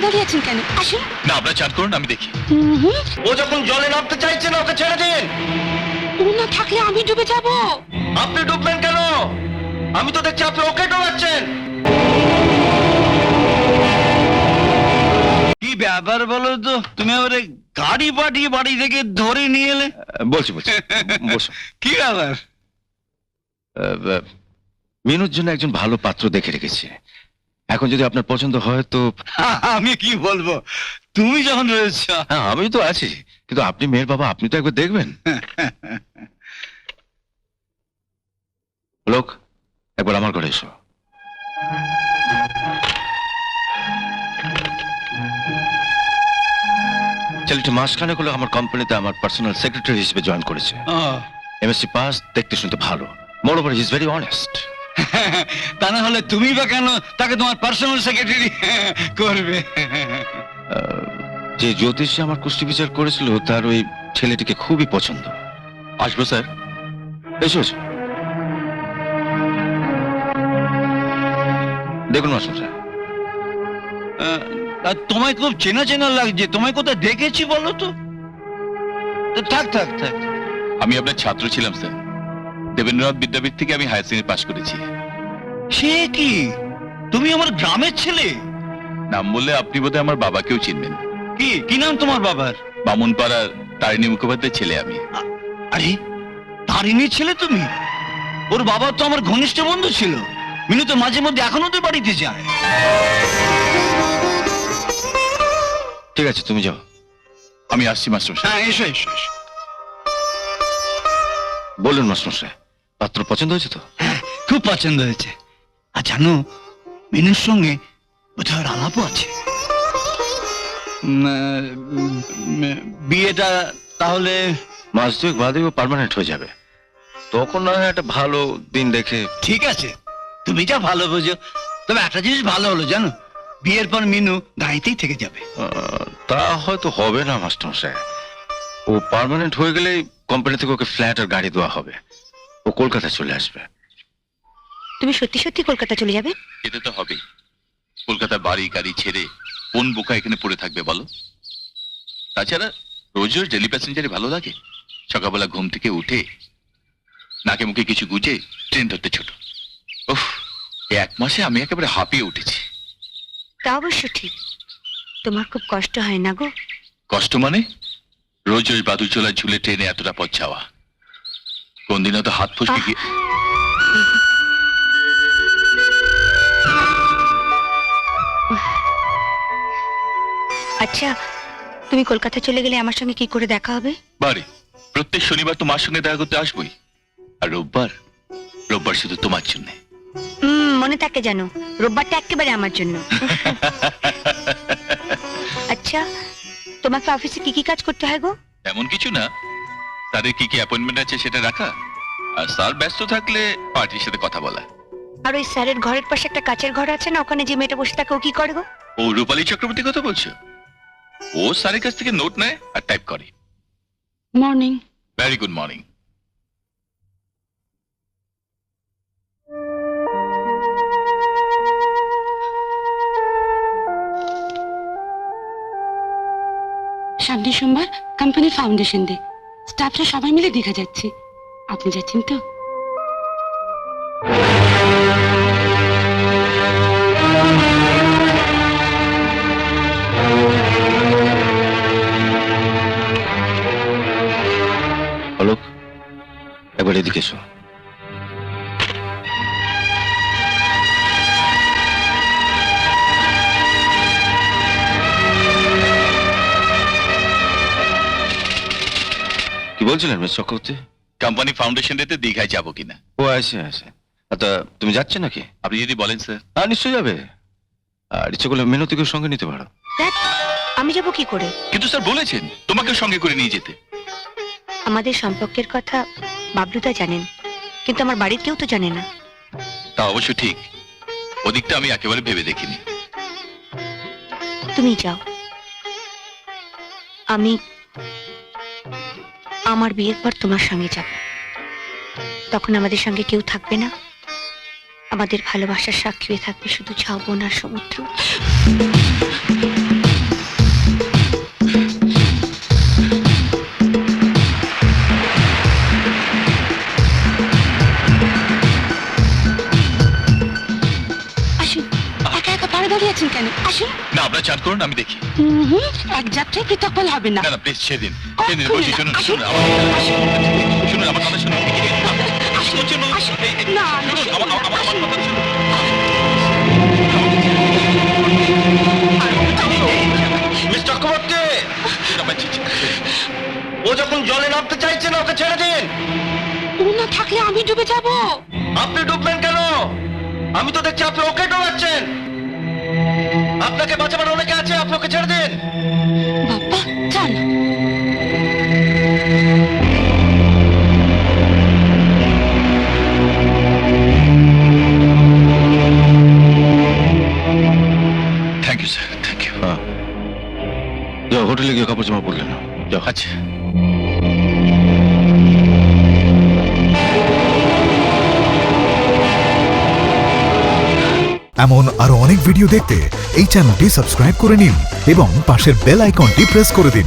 দাঁড়িয়ে আছেন কেন? আসুন না, আপনারা চান করুন, আমি দেখি। ও যখন জলে নামতে চাইছে না, ওকে ছেড়ে দিন। ও না থাকলে আমি ডুবে যাব। আপনি ডুববেন কেন? আমি তো দেখছি আপনি ওকে ডোবাচ্ছেন। কি ব্যাপার বলো তো, তুমি আবার গাড়ি পাঠিয়ে বাড়ি থেকে ধরে নিয়ে এলে? বলছি বসো। কি ব্যাপার? মিনুর জন্য একজন ভালো পাত্র দেখে রেখেছি। এখন যদি আপনার পছন্দ হয় তো। আমি কি বলবো, তুমি যখন রয়েছ। হ্যাঁ, আমি তো আছি, কিন্তু আপনি মেয়ের বাবা, আপনি তো একবার দেখবেন। লোক, একবার আমার ঘরে এসো। ছেলেটি মাসখানেক হলো আমার কোম্পানিতে আমার পার্সোনাল সেক্রেটারি হিসেবে জয়েন করেছে। এমএসসি পাস, দেখতে শুনতে ভালো। Moreover he is very honest. তা না হলে তুমি বা কেন তাকে তোমার পার্সোনাল সেক্রেটারি করবে? যে জ্যোতিষী আমার কুষ্টি বিচার করেছিল, তার ওই ছেলেটিকে খুবই পছন্দ। আসবো স্যার? এসো এসো। দেখুন মাস্টার, তোমায় খুব চেনা চেনা লাগছে, তোমায় কোথায় দেখেছি বলো তো? থাক থাক থাক। আমি আপনার ছাত্র ছিলাম স্যার। দেবেন্দ্রনাথ বিদ্যাপীঠ থেকে আমি হায়ার সেকেন্ডারি পাস করেছি। সে কি, তুমি আমার গ্রামের ছেলে? নাম বললে আপনি বোধহয় আমার বাবাকেও চিনবেন। কি কি নাম তোমার বাবার? বামুনপাড়ার তারিণী মুখোপাধ্যায়ের ছেলে আমি। আরে, তারিণীর ছেলে তুমি? ওর বাবা তো আমার ঘনিষ্ঠ বন্ধু ছিল। মিনু তো মাঝে মধ্যে এখনো তো বাড়িতে যায়। ঠিক আছে, তুমি যাও, আমি আসছি মাস্টার। হ্যাঁ, এসো এসো এসো। বলুন মাস্টার, পাত্র পছন্দ হয়েছে তো? হ্যাঁ, খুব পছন্দ হয়েছে। আর জানো, মিনুর সঙ্গে বোধহয় আলাপও আছে। বিয়েটা তাহলে মাস দুয়েক বাদেও পার্মানেন্ট হয়ে যাবে। তখন না হয় একটা ভালো দিন দেখে। ঠিক আছে, তুমি যা ভালো বোঝো। তবে একটা জিনিস ভালো হলো জানো, বিয়ের পর মিনু গাড়িতেই থেকে যাবে। তা হয়তো হবে না মাস্টার সাহেব। ও পার্মানেন্ট হয়ে গেলে কোম্পানি থেকে ওকে ফ্ল্যাট আর গাড়ি দেওয়া হবে। ও কলকাতা চলে আসবে। তুমি সত্যি সত্যি কলকাতা চলে যাবে? যেতে তো হবেই। কলকাতা বাড়ি গাড়ি ছেড়ে কোন বোকা এখানে পড়ে থাকবে বলো? তাছাড়া রোজ রোজ ডেলি প্যাসেঞ্জারে ভালো লাগে? সকালবেলা ঘুম থেকে উঠে নাকে মুখে কিছু গুজে ট্রেন ধরতে ছোট। উফ, এক মাসে আমি একেবারে হাঁপিয়ে উঠেছি। তা অবশ্য ঠিক। তোমার খুব কষ্ট হয় না গো? কষ্ট মানে? রোজ রোজ বাদুচোলা ঝুলে ট্রেনে এতটা পথ যাওয়া। কোন দিনও তো হাত ফসকে গিয়ে। আচ্ছা, তুমি কলকাতা চলে গেলে আমার সঙ্গে কি করে দেখা হবে? বাড়ি প্রত্যেক শনিবার তোমার সঙ্গে দেখা করতে আসবই। আর রোববার, রোববার শুধু তোমার জন্য। মনে থাকে জানো, রোববারটা একেবারে আমার জন্য। আচ্ছা, তোমাকে অফিসে কি কি কাজ করতে হয় গো? এমন কিছু না, তাদের কি কি অ্যাপয়েন্টমেন্ট আছে সেটা রাখা, আর স্যার ব্যস্ত থাকলে পার্টির সাথে কথা বলা। আর ওই স্যারের ঘরের পাশে একটা কাচের ঘর আছে না, ওখানে যে মেয়েটা বসে থাকে, ও কি করে গো? ও রূপালী চক্রবর্তী কথা বলছো? ও স্যারের কাছ থেকে নোট নেয় আর টাইপ করে। মর্নিং। Very good morning. সামনের সোমবার কোম্পানির ফাউন্ডেশন ডে। স্টাফরা সবাই মিলে দীঘা যাচ্ছি। আপনি যাচ্ছেন তো? অলোক, একবার এদিকে এসো। কি বলছিলেন মিস চক্রবর্তী? কোম্পানি ফাউন্ডেশন ডেতে দীঘায় যাবো কিনা। ও আছে আছে। আচ্ছা, তুমি যাচ্ছে নাকি? আপনি যদি বলেন স্যার। হ্যাঁ, নিশ্চয়ই যাবে। আর ইচ্ছে করলে মিনতিকে সঙ্গে নিতে পারো। আমি যাব কি করে? কিন্তু স্যার বলেছেন তোমাকে সঙ্গে করে নিয়ে যেতে। আমাদের সম্পর্কের কথা বাবলুদা জানেন, কিন্তু আমার বাড়ির কেউ তো জানে না। তা অবশ্য ঠিক, ওদিকটা আমি একেবারে ভেবে দেখিনি। তুমি যাও, আমি আমার বিয়ের পর তোমার সঙ্গে যাব। তখন আমাদের সঙ্গে কেউ থাকবে না, আমাদের ভালোবাসার সাক্ষী হয়ে থাকবে শুধু ঝাউবন আর সমুদ্র। আসুন। না আপনার চান করুন, আমি দেখি। এক যাত্রায় পৃথক ফল হবে না। না না প্লিজ ছেড়ে দিন। কখনো বলছি, না। শুনুন আসুন, শুনুন আসুন, শুনুন আমার কথা শুনুন। আসুন, আসুন। না, না, শুনুন, শুনুন না, আমার আসুন। কথা শুনুন। মিস চক্রবর্তী, আমার চিঠি। ও যখন জলে নামতে চাইছে না, ওকে ছেড়ে দিন। ও না থাকলে আমি ডুবে যাব। আপনি ডুববেন কেন? আমি তো দেখছি আপনি ওকে ডোবাচ্ছেন। আপনাকে বাঁচাবার অনেকে আছে, আপনি ওকে ছেড়ে দিন। বাবা চল। Thank you sir, thank you. যাও হোটেলে গিয়ে কাপড় জামা পরলে না। যাও। আচ্ছা। এমন আরো অনেক ভিডিও দেখতে এই চ্যানেলটি সাবস্ক্রাইব করে নিন এবং পাশের বেল আইকনটি প্রেস করে দিন।